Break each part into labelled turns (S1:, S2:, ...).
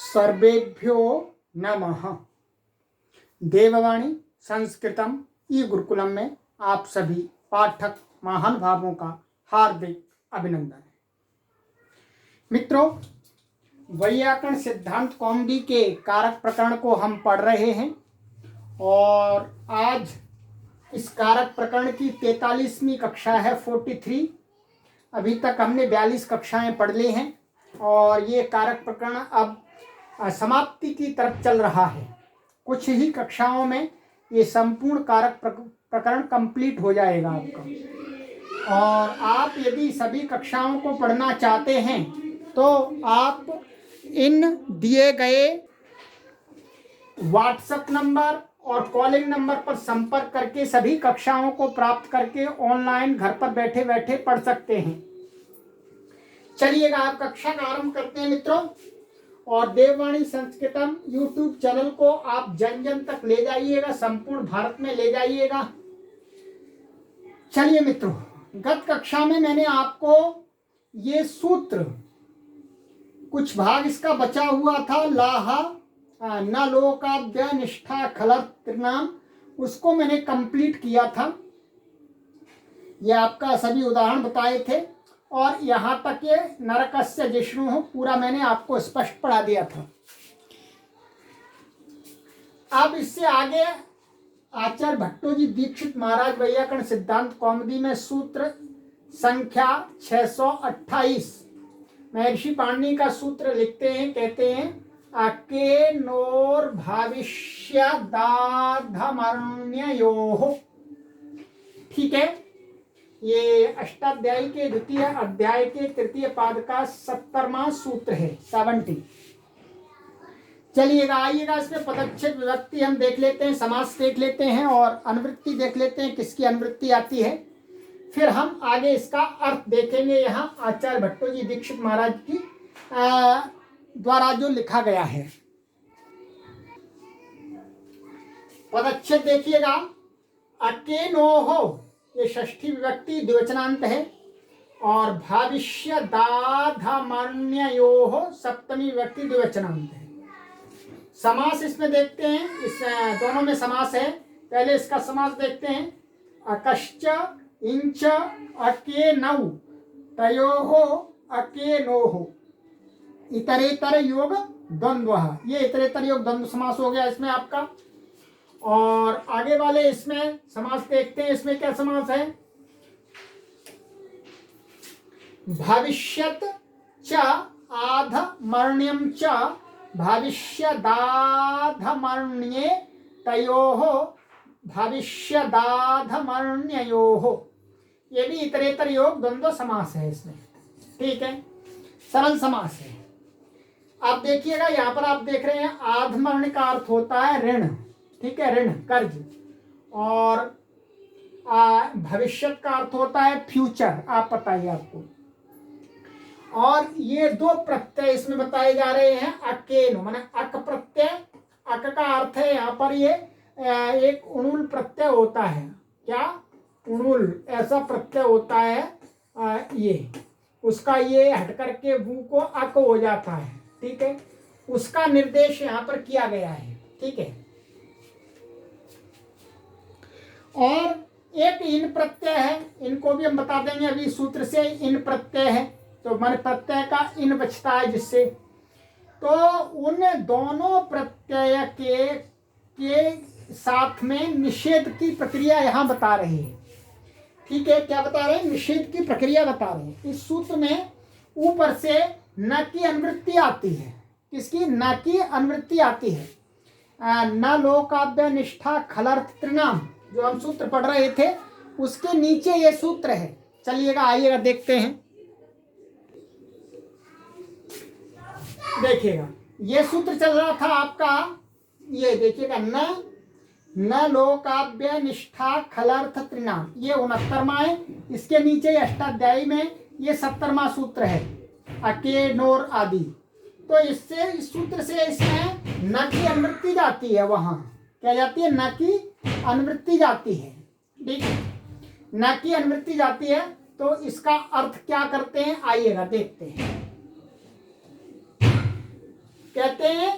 S1: सर्वेभ्यो नमः। देववाणी संस्कृतम ई गुरुकुलम में आप सभी पाठक महानुभावों का हार्दिक अभिनंदन। मित्रों, वैयाकरण सिद्धांत कौमुदी के कारक प्रकरण को हम पढ़ रहे हैं और आज इस कारक प्रकरण की 43वीं कक्षा है, 43। अभी तक हमने 42 कक्षाएं पढ़ ली हैं और ये कारक प्रकरण अब समाप्ति की तरफ चल रहा है। कुछ ही कक्षाओं में ये संपूर्ण कारक प्रकरण कंप्लीट हो जाएगा आपका। और आप यदि सभी कक्षाओं को पढ़ना चाहते हैं तो आप इन दिए गए व्हाट्सएप नंबर और कॉलिंग नंबर पर संपर्क करके सभी कक्षाओं को प्राप्त करके ऑनलाइन घर पर बैठे बैठे पढ़ सकते हैं। चलिएगा, आप कक्षा का आरंभ करते हैं मित्रों। और देववाणी संस्कृतम यूट्यूब चैनल को आप जन जन तक ले जाइएगा, संपूर्ण भारत में ले जाइएगा। चलिए मित्रों, गत कक्षा में मैंने आपको ये सूत्र, कुछ भाग इसका बचा हुआ था, लाहा न लोकाभ्य निष्ठा खलत्रिनाम, उसको मैंने कंप्लीट किया था। ये आपका सभी उदाहरण बताए थे और यहाँ तक ये नरकस्य जिष्णु पूरा मैंने आपको स्पष्ट पढ़ा दिया था। अब इससे आगे आचार्य भट्टोजी दीक्षित महाराज वैयाकरण सिद्धांत कौमुदी में सूत्र संख्या 628 महर्षि पाणिनि का सूत्र लिखते हैं, कहते हैं अके नोर भविष्यदाधमर्ण्ययोः। ठीक है, ये अष्टाध्यायी के द्वितीय अध्याय के तृतीय पाद का 70वां सूत्र है, 70। चलिएगा, आइएगा, इसमें पदच्छेद विभक्ति हम देख लेते हैं, समास देख लेते हैं और अनुवृत्ति देख लेते हैं, किसकी अनुवृत्ति आती है। फिर हम आगे इसका अर्थ देखेंगे। यहाँ आचार्य भट्टोजी दीक्षित महाराज की द्वारा जो लिखा गया है। पदच्छेद देखिएगा, अकेनोः ये षष्ठी विभक्ति द्विवचनांत है और भविष्य दाधमर्ण्ययोः सप्तमी विभक्ति द्विवचनांत है। समास इसमें देखते हैं, इस दोनों में समास है। पहले इसका समास देखते हैं, अकश्च इंच अकेनौ तयोः अकेनोः इतरेतर योग द्वंद्वः। ये इतरेतर योग द्वंद्व समास हो गया इसमें आपका। और आगे वाले इसमें समास देखते हैं, इसमें क्या समास है, भविष्यत च आधमर्ण्यम च भविष्यदाधमर्ण्ये तयोः भविष्यदाधमर्ण्ययोः। ये भी इतरेतर योग द्वंद्व समास है इसमें। ठीक है, सरल समास है। आप देखिएगा, यहाँ पर आप देख रहे हैं आधमर्ण का अर्थ होता है ऋण। ठीक है, ऋण, कर्ज। और भविष्यत का अर्थ होता है फ्यूचर। आप बताइए आपको। और ये दो प्रत्यय इसमें बताए जा रहे हैं, अकेनो माने अक प्रत्यय। अक का अर्थ है यहाँ पर ये एक उणुल प्रत्यय होता है। क्या? उणुल, ऐसा प्रत्यय होता है ये, उसका ये हट करके वू को अक हो जाता है। ठीक है, उसका निर्देश यहाँ पर किया गया है। ठीक है, और एक इन प्रत्यय है, इनको भी हम बता देंगे अभी सूत्र से। इन प्रत्यय है तो मान प्रत्यय का इन बचता है जिससे, तो उन दोनों प्रत्यय के साथ में निषेध की प्रक्रिया यहाँ बता रहे हैं। ठीक है, क्या बता रहे हैं? निषेध की प्रक्रिया बता रहे हैं। इस सूत्र में ऊपर से न की अनुवृत्ति आती है। किसकी? न की अनुवृत्ति आती है। न लोकाभ्य निष्ठा खलर्थ त्रिनाम, जो हम सूत्र पढ़ रहे थे, उसके नीचे ये सूत्र है। चलिएगा, आइएगा, देखते हैं। देखिएगा, ये सूत्र चल रहा था आपका, ये देखिएगा, न लोकाभ्य निष्ठा खलर्थ त्रिनाम, ये 69वां है। इसके नीचे अष्टाध्यायी में ये 70वां सूत्र है, अके नोर आदि। तो इससे, इस सूत्र से इसमें न की अनुवृत्ति जाती है। वहां क्या जाती है? न की अनुवृत्ति जाती है। ठीक है, न की अनुवृत्ति जाती है। तो इसका अर्थ क्या करते हैं, आइएगा देखते हैं। कहते कहते हैं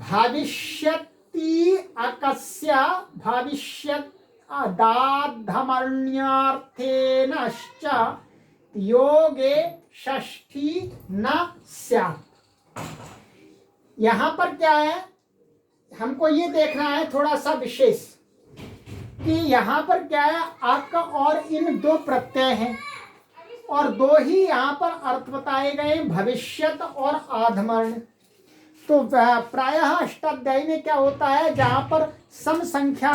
S1: भविष्यति अकस्य भविष्यत् दाधमर्ण्यार्थेनश्च योगे षष्ठी न स्यात्। यहां पर क्या है, हमको ये देखना है थोड़ा सा विशेष कि यहाँ पर क्या है, अक और इन दो प्रत्यय हैं और दो ही यहाँ पर अर्थ बताए गए, भविष्यत और आधमर्ण। तो प्रायः अष्टाध्यायी में क्या होता है, जहाँ पर सम संख्या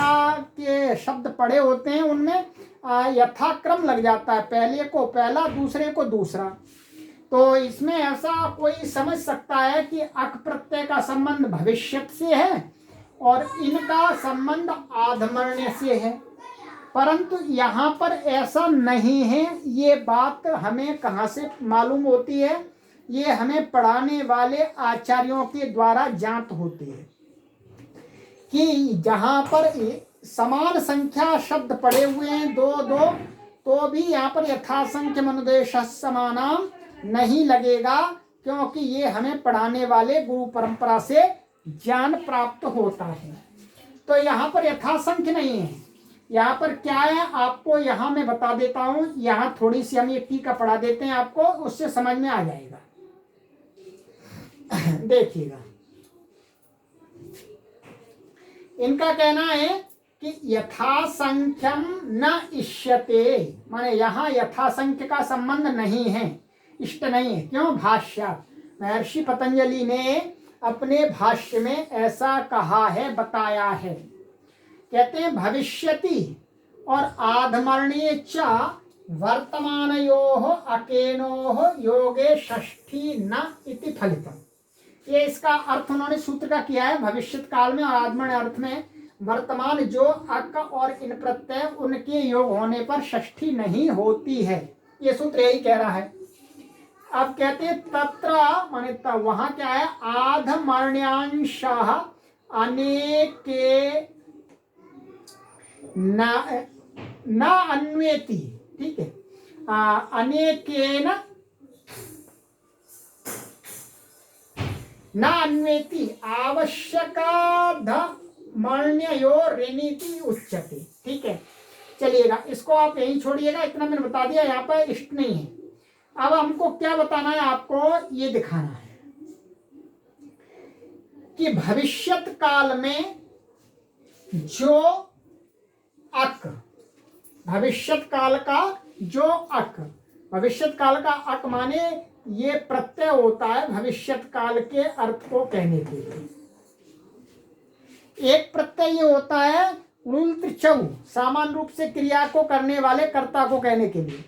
S1: के शब्द पड़े होते हैं उनमें यथाक्रम लग जाता है, पहले को पहला दूसरे को दूसरा। तो इसमें ऐसा कोई समझ सकता है कि अक प्रत्यय का संबंध भविष्यत से है और इनका संबंध आधमर्ण्य से है, परंतु यहाँ पर ऐसा नहीं है। ये बात हमें कहाँ से मालूम होती है, ये हमें पढ़ाने वाले आचार्यों के द्वारा ज्ञात होती है कि जहाँ पर समान संख्या शब्द पड़े हुए हैं दो दो, तो भी यहाँ पर यथासंख्य मनुदेश समानाम नहीं लगेगा, क्योंकि ये हमें पढ़ाने वाले गुरु परंपरा से ज्ञान प्राप्त होता है। तो यहाँ पर यथासंख्य नहीं है, यहाँ पर क्या है आपको यहाँ मैं बता देता हूँ। यहाँ थोड़ी सी हम ये टीका पढ़ा देते हैं आपको, उससे समझ में आ जाएगा। देखिएगा, इनका कहना है कि यथासंख्यम न इष्यते, माने यहाँ यथासंख्य का संबंध नहीं है, इष्ट नहीं है। क्यों? भाष्यात्, महर्षि पतंजलि ने अपने भाष्य में ऐसा कहा है, बताया है। कहते हैं भविष्यति और आधमर्ण्ये च वर्तमानयोः अकेनोः योगे षष्ठी न इति फलितम्। ये इसका अर्थ उन्होंने सूत्र का किया है, भविष्यत काल में और आधमर्ण्य अर्थ में वर्तमान जो अक और इन प्रत्यय उनके योग होने पर षष्ठी नहीं होती है, ये सूत्र यही कह रहा है। अब कहते हैं तत्र माने वहां क्या है, आधमर्ण्यांशः अनेके न अन्वेति, ठीक है, अनेकेन न अन्वेति आवश्यकाधमर्ण्यो ऋणीति उच्यते। ठीक है, चलिएगा, इसको आप यहीं छोड़िएगा, इतना मैंने बता दिया, यहाँ पर इष्ट नहीं है। अब हमको क्या बताना है, आपको ये दिखाना है कि भविष्यत काल में जो अक, भविष्यत काल का जो अक, भविष्यत काल का अक माने ये प्रत्यय होता है भविष्यत काल के अर्थ को कहने के लिए। एक प्रत्यय ये होता है उल्ट चौ, सामान्य रूप से क्रिया को करने वाले कर्ता को कहने के लिए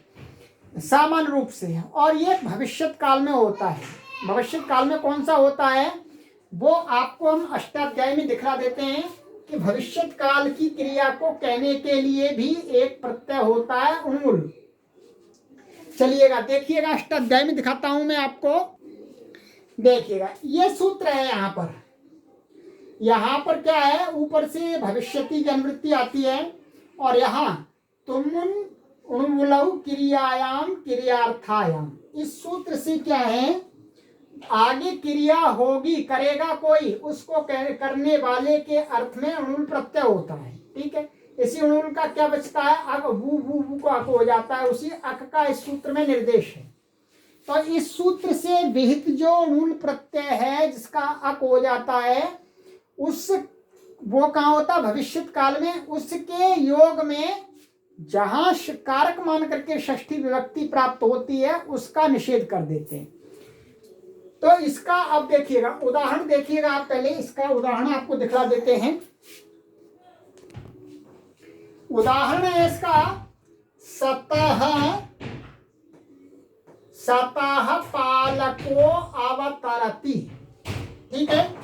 S1: सामान्य रूप से, और ये भविष्यत काल में होता है। भविष्यत काल में कौन सा होता है वो आपको हम अष्टाध्याय में दिखला देते हैं कि भविष्यत काल की क्रिया को कहने के लिए भी एक प्रत्यय होता है उणुल। चलिएगा देखिएगा, अष्टाध्याय में दिखाता हूं मैं आपको। देखिएगा, ये सूत्र है यहाँ पर क्या है, ऊपर से भविष्यति की अनुवृत्ति आती है और यहाँ तुमुन उणुलौ क्रियायाम क्रियार्थायाम, इस सूत्र से क्या है, आगे क्रिया होगी, करेगा कोई, उसको करने वाले के अर्थ में उणुल प्रत्यय होता है। ठीक है, इसी उणुल का क्या बचता है, अक, वू वू वू को अक हो जाता है, उसी अक का इस सूत्र में निर्देश है। तो इस सूत्र से विहित जो उणुल प्रत्यय है जिसका अक हो जाता है, उस वो कहाँ होता, भविष्यत काल में, उसके योग में जहां कारक मान करके षष्ठी विभक्ति प्राप्त होती है उसका निषेध कर देते हैं। तो इसका अब देखिएगा, उदाहरण देखिएगा आप, पहले इसका उदाहरण आपको दिखला देते हैं। उदाहरण है इसका, सतः पालको अवतरति। ठीक है,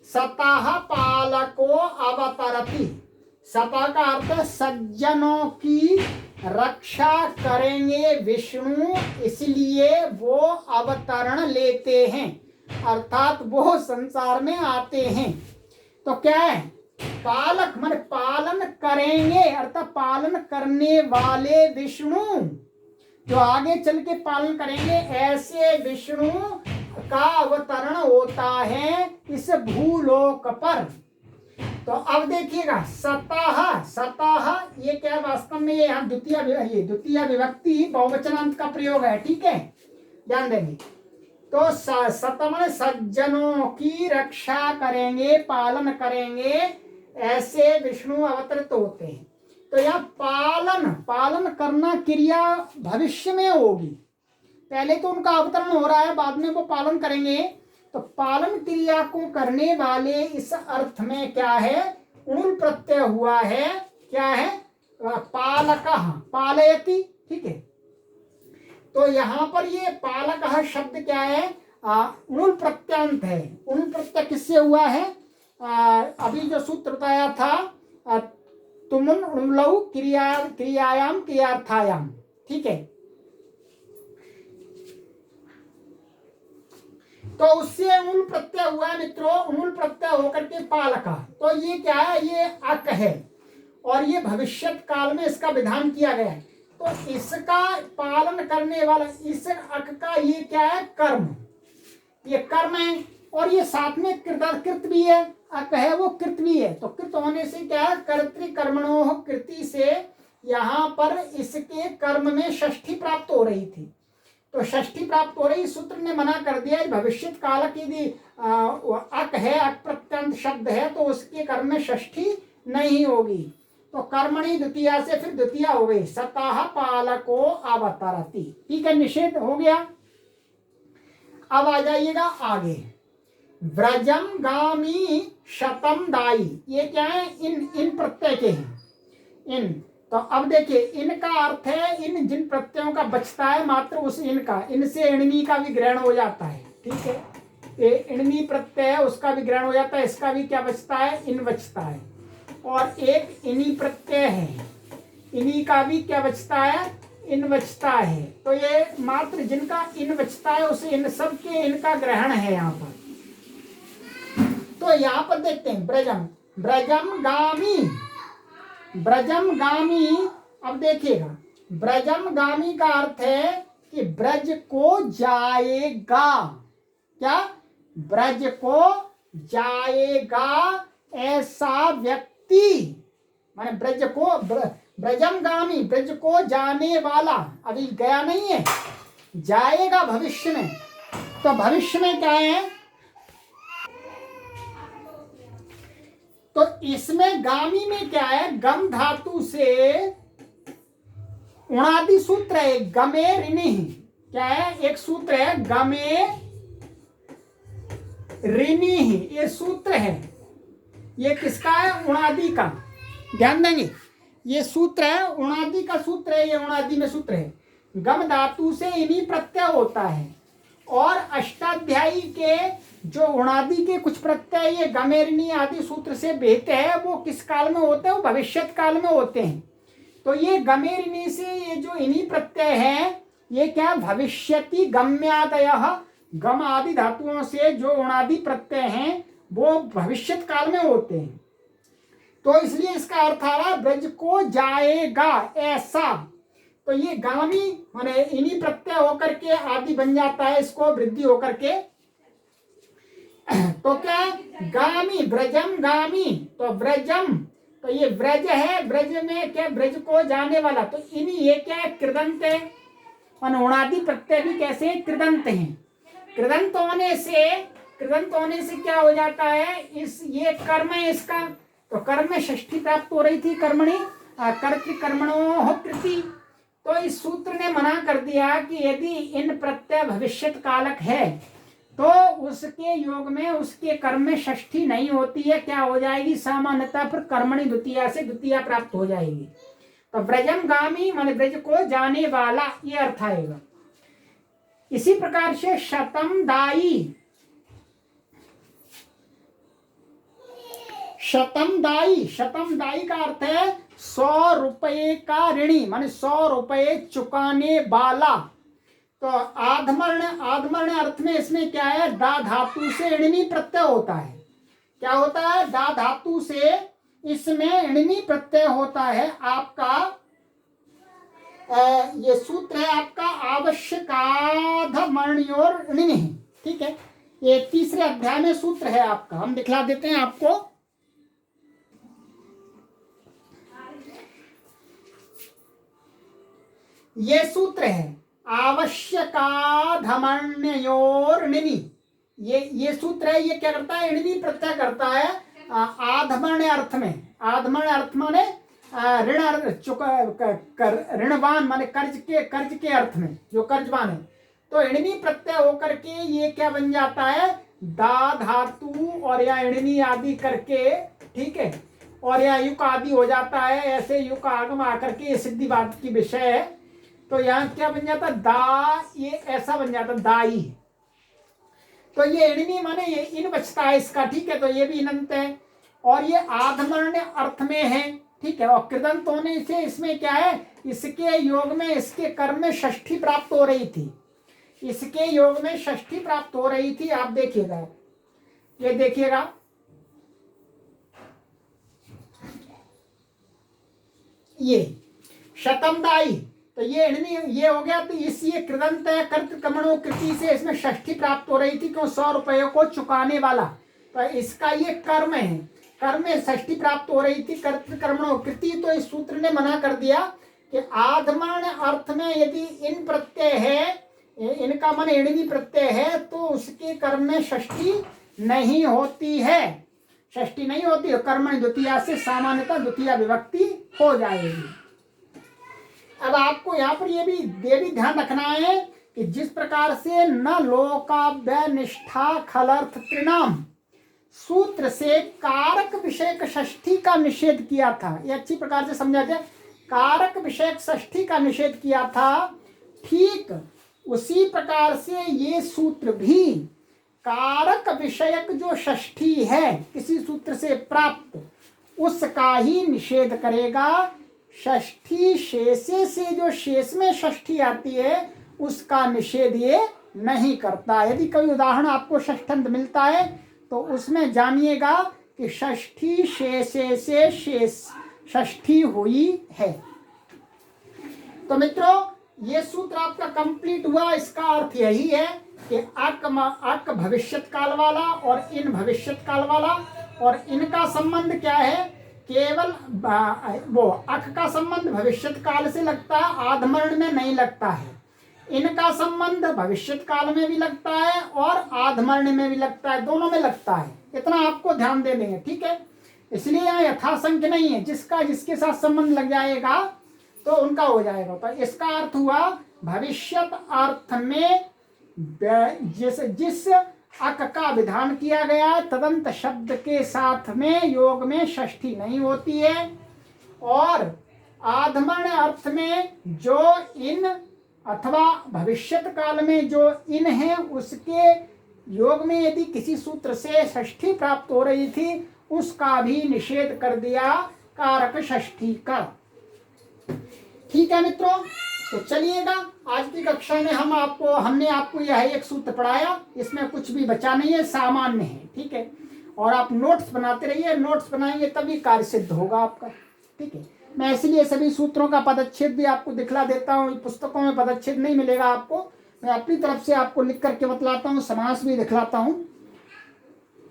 S1: सतः पालको अवतरति, सतः का अर्थ सज्जनों की रक्षा करेंगे विष्णु, इसलिए वो अवतरण लेते हैं, अर्थात वो संसार में आते हैं। तो क्या है, पालक मन पालन करेंगे, अर्थात पालन करने वाले विष्णु जो आगे चल के पालन करेंगे, ऐसे विष्णु का अवतरण होता है इस भूलोक पर। तो अब देखिएगा, सतह, सतह ये क्या वास्तव में यहाँ द्वितीय विभक्ति बहुवचनांत का प्रयोग है, ठीक है, ध्यान देंगे। तो सतमन सज्जनों की रक्षा करेंगे, पालन करेंगे, ऐसे विष्णु अवतरित होते हैं। तो यह पालन, पालन करना क्रिया भविष्य में होगी, पहले तो उनका अवतरण हो रहा है, बाद में वो पालन करेंगे। तो पालन क्रिया को करने वाले इस अर्थ में क्या है, उणुल प्रत्यय हुआ है, क्या है, पालकः, पालयति, ठीक है। तो यहाँ पर ये पालकः शब्द क्या है, उणुल प्रत्यांत है। उणुल प्रत्यय किससे हुआ है, अभी जो सूत्र बताया था, तुमुन उणुलौ क्रियायाम क्रियार्थायाम, ठीक है। तो उससे उणुल प्रत्यय हुआ है मित्रों, उणुल प्रत्यय होकर के पालका। तो ये क्या है, ये अक है, और ये भविष्यत काल में इसका विधान किया गया है। तो इसका पालन करने वाला इस अक का ये क्या है, कर्म, ये कर्म है, और ये साथ में कृत भी है, अक है वो कृत भी है। तो कृत होने से क्या है, कर्तृकर्मणोः कृति से यहाँ पर इसके कर्म में षष्ठी प्राप्त हो रही थी। तो षष्ठी प्राप्त हो रही, सूत्र ने मना कर दिया, भविष्यत काल की यदि अक है, अक प्रत्यंत शब्द है, तो उसके कर्म में षष्ठी नहीं होगी। तो कर्मणि द्वितीया से फिर द्वितीया हो गई, सतः पालको अवतरति, ठीक है, निषेध हो गया। अब आ जाइएगा आगे, व्रजम गामी शतम दाई, ये क्या है, इन प्रत्यय के हैं, इन। तो अब देखिए, इनका अर्थ है इन जिन प्रत्ययों का बचता है मात्र उस इनका, इनसे इणनी का भी ग्रहण हो जाता है, ठीक है, ये इणनी प्रत्यय है उसका भी ग्रहण हो जाता है, इसका भी क्या बचता है, इन बचता है। और एक इनी प्रत्यय है, इन्हीं का भी क्या बचता है, इन बचता है। तो ये मात्र जिनका इन बचता है उस इन सब के इनका ग्रहण है यहाँ पर। तो यहाँ पर देखते हैं, ब्रजम, ब्रजम गामी, ब्रजम गामी। अब देखिएगा, ब्रजम गामी का अर्थ है कि ब्रज को जाएगा, क्या, ब्रज को जाएगा ऐसा व्यक्ति, माने ब्रज को, ब्रजम गामी, ब्रज को जाने वाला, अभी गया नहीं है, जाएगा भविष्य में। तो भविष्य में क्या है, तो इसमें गामी में क्या है, गम धातु से उणादि सूत्र है, गमे ऋणी, क्या है, एक सूत्र है गमे ऋणी, ये सूत्र है, ये किसका है, उणादि का, ध्यान देंगे, ये सूत्र है उणादि का सूत्र है, ये उणादि में सूत्र है, गम धातु से इन्हीं प्रत्यय होता है। और अष्टाध्यायी के जो उणादि के कुछ प्रत्यय ये गमेरिणी आदि सूत्र से बेहते हैं, वो किस काल में होते हैं, वो भविष्यत काल में होते हैं। तो ये गमेरिणी से ये जो इन्हीं प्रत्यय है, ये क्या, भविष्यति गम्यादयः, गम आदि धातुओं से जो उणादि प्रत्यय हैं वो भविष्यत काल में होते हैं। तो इसलिए इसका अर्थ आ रहा है ब्रज को जाएगा ऐसा। तो ये गामी माने इन्हीं प्रत्यय होकर के आदि बन जाता है, इसको वृद्धि होकर के। तो क्या गामी, ब्रजम गामी, तो ब्रजम, तो ये ब्रज है, ब्रज में क्या, ब्रज को जाने वाला। तो इन्हीं ये क्या है, कृदंत है, उणादि प्रत्यय भी कैसे कृदंत हैं। कृदंत होने से क्या हो जाता है, इस ये कर्म है इसका, तो कर्म में षष्ठी प्राप्त हो रही थी, कर्मणि कर्तृकर्मणोः कृति। तो इस सूत्र ने मना कर दिया कि यदि इन प्रत्यय भविष्यत कालक है तो उसके योग में उसके कर्म में षष्ठी नहीं होती है, क्या हो जाएगी, सामान्यतः पर कर्मणि द्वितीया से द्वितीया प्राप्त हो जाएगी। तो ब्रजम गामी माने ब्रज को जाने वाला, ये अर्थ आएगा। इसी प्रकार से शतम दाई, शतम दाई, शतम दाई का अर्थ है 100 रुपए का ऋणी, माने 100 रुपए चुकाने वाला। तो आधमर्ण अर्थ में इसमें क्या है, दा धातु से ऋणी प्रत्यय होता है। क्या होता है, दा धातु से इसमें ऋणी प्रत्यय होता है आपका, ये सूत्र है आपका आवश्यकाधमण्योर णिनि, ठीक है। ये तीसरे अध्याय में सूत्र है आपका, हम दिखला देते हैं आपको। ये सूत्र है आवश्यकाधमण्योर णिनि। ये सूत्र है, ये क्या करता है, णिनि प्रत्यय करता है आधमण्य अर्थ में। आधमण्य अर्थ माने ऋणवान माने कर्ज के अर्थ में, जो कर्जवान है। तो णिनि प्रत्यय होकर के ये क्या बन जाता है, दा धातु और या णिनि आदि करके, ठीक है, और या युक आदि हो जाता है। ऐसे युक आगम आकर के ये सिद्धि बात की विषय है। तो यहाँ क्या बन जाता, दा, ये ऐसा बन जाता दाई। तो ये णिनि माने ये इन बचता है इसका, ठीक है। तो ये भी इनंत है और ये आधमण्य अर्थ में है, ठीक है। और कृदंत होने से इसमें क्या है, इसके योग में, इसके कर्म में षष्ठी प्राप्त हो रही थी। इसके योग में षष्ठी प्राप्त हो रही थी। आप देखिएगा, ये देखिएगा, ये शतमदाई, तो ये ये हो गया। तो इस ये कृदंत है, कर्तकर्मणो कृति से इसमें षष्ठी प्राप्त हो रही थी, क्यों, 100 रुपयों को चुकाने वाला। तो इसका ये कर्म है, कर्म में षष्ठी प्राप्त हो रही थी, कर्तकर्मणो कृति। तो इस सूत्र ने मना कर दिया कि आधमण्य अर्थ में यदि इन प्रत्यय है, इनका मन णिनि प्रत्यय है, तो उसके कर्म में षष्ठी नहीं होती है, षष्ठी नहीं होती। कर्मणि द्वितीया से सामान्यतः द्वितीया विभक्ति हो जाएगी। अब आपको यहाँ पर ये भी ध्यान रखना है कि जिस प्रकार से न लोकाव्य निष्ठा खलर्थ त्रिनाम सूत्र से कारक विषयक षष्ठी का निषेध किया था, ये अच्छी प्रकार से समझा जाए, कारक विषयक षष्ठी का निषेध किया था, ठीक उसी प्रकार से ये सूत्र भी कारक विषयक जो षष्ठी है किसी सूत्र से प्राप्त, उसका ही निषेध करेगा। षष्ठी शेषे से, जो शेष में षष्ठी आती है, उसका निषेध ये नहीं करता। यदि कोई उदाहरण आपको षष्ठंत मिलता है तो उसमें जानिएगा कि षष्ठी शेषे से शेष षष्ठी हुई है। तो मित्रों, ये सूत्र आपका कंप्लीट हुआ। इसका अर्थ यही है कि अक भविष्यत काल वाला और इन भविष्यत काल वाला, और इनका संबंध क्या है, केवल वो अक का संबंध भविष्यत काल से लगता है, आधमर्ण में नहीं लगता है। इनका संबंध भविष्यत काल में भी लगता है और आधमर्ण में भी लगता है, दोनों में लगता है। इतना आपको ध्यान दे देंगे, ठीक है। इसलिए यहाँ यथासंख्य नहीं है, जिसका जिसके साथ संबंध लग जाएगा तो उनका हो जाएगा। तो इसका अर्थ हुआ भविष्यत अर्थ में जिस अक का विधान किया गया है, तदंत शब्द के साथ में योग में षष्ठी नहीं होती है। और आधमर्ण अर्थ में जो इन अथवा भविष्यत काल में जो इन है, उसके योग में यदि किसी सूत्र से षष्ठी प्राप्त हो रही थी, उसका भी निषेध कर दिया कारक षष्ठी का। ठीक है मित्रों, तो चलिएगा, आज की कक्षा में हमने आपको यह एक सूत्र पढ़ाया, इसमें कुछ भी बचा नहीं है, सामान्य है, ठीक है। और आप नोट्स बनाते रहिए, नोट्स बनाएंगे तभी कार्य सिद्ध होगा आपका, ठीक है। मैं इसलिए सभी सूत्रों का पदच्छेद भी आपको दिखला देता हूँ। पुस्तकों में पदच्छेद नहीं मिलेगा आपको, मैं अपनी तरफ से आपको लिख करके बतलाता हूँ, समास भी दिखलाता हूँ।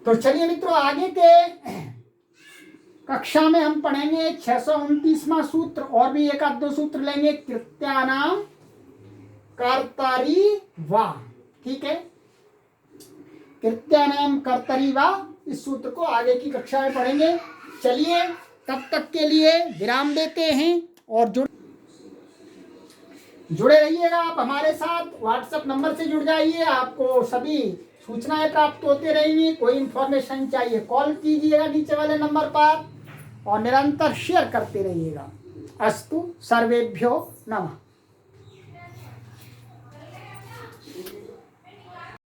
S1: तो चलिए मित्रों, आगे के कक्षा में हम पढ़ेंगे 629वां सूत्र, और भी एक आध दो सूत्र लेंगे। कृत्यानाम कर्तरी वा, ठीक है, कृत्यानाम कर्तरी वा, इस सूत्र को आगे की कक्षा में पढ़ेंगे। चलिए, तब तक के लिए विराम देते हैं और जुड़े रहिएगा आप हमारे साथ। व्हाट्सएप नंबर से जुड़ जाइए, आपको सभी सूचनाएं प्राप्त होते रहेंगी। कोई इंफॉर्मेशन चाहिए कॉल कीजिएगा नीचे वाले नंबर पर, और निरंतर शेयर करते रहिएगा। अस्तु, सर्वेभ्यो नमः।